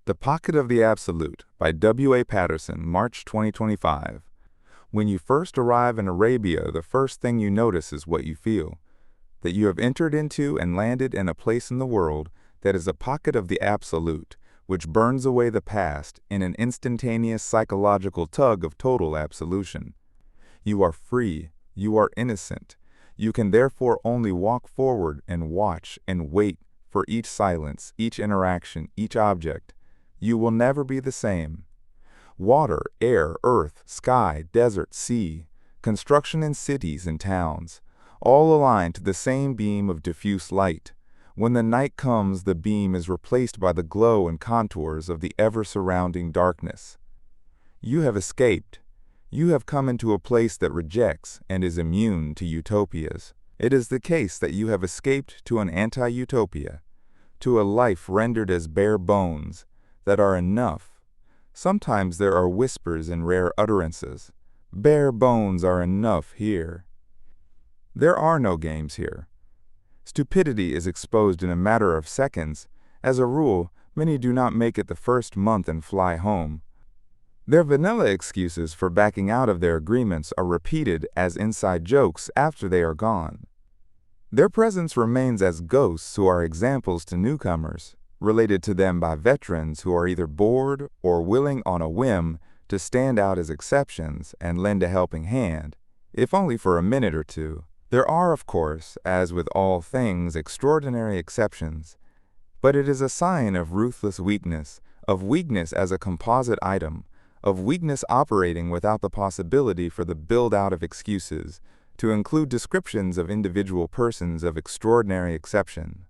The Pocket of the Absolute by W. A. Patterson, March 2025. When you first arrive in Arabia, the first thing you notice is what you feel, that you have entered into and landed in a place in the world that is a pocket of the absolute, which burns away the past in an instantaneous psychological tug of total absolution. You are free, you are innocent. You can therefore only walk forward and watch and wait for each silence, each interaction, each object. You will never be the same. Water, air, earth, sky, desert, sea, construction in cities and towns, all align to the same beam of diffuse light. When the night comes, the beam is replaced by the glow and contours of the ever-surrounding darkness. You have escaped. You have come into a place that rejects and is immune to utopias. It is the case that you have escaped to an anti-utopia, to a life rendered as bare bones, that are enough. Sometimes there are whispers and rare utterances. Bare bones are enough here. There are no games here. Stupidity is exposed in a matter of seconds. As a rule, many do not make it the first month and fly home. Their vanilla excuses for backing out of their agreements are repeated as inside jokes after they are gone. Their presence remains as ghosts who are examples to newcomers, related to them by veterans who are either bored or willing on a whim to stand out as exceptions and lend a helping hand, if only for a minute or two. There are, of course, as with all things, extraordinary exceptions, but it is a sign of ruthless weakness, of weakness as a composite item, of weakness operating without the possibility for the build-out of excuses, to include descriptions of individual persons of extraordinary exception.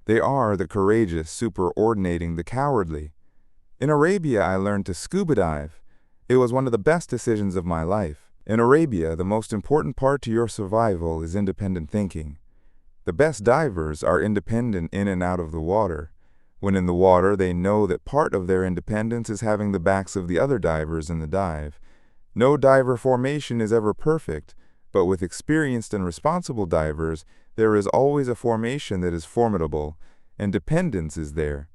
They are the courageous superordinating the cowardly. In Arabia, I learned to scuba dive. It was one of the best decisions of my life. In Arabia, the most important part to your survival is independent thinking. The best divers are independent in and out of the water. When in the water, they know that part of their independence is having the backs of the other divers in the dive. No diver formation is ever perfect, but with experienced and responsible divers, there is always a formation that is formidable, and dependence is there.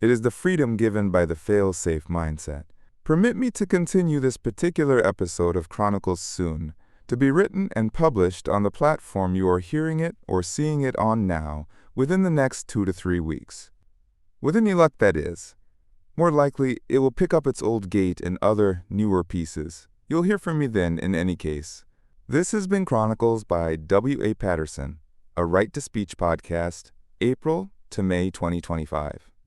It is the freedom given by the fail-safe mindset. Permit me to continue this particular episode of Chronicles soon, to be written and published on the platform you are hearing it or seeing it on now, within the next 2 to 3 weeks. With any luck, that is. More likely, it will pick up its old gait in other, newer pieces. You'll hear from me then in any case. This has been Chronicles by W. A. Patterson, a Right to Speech podcast, April to May 2025.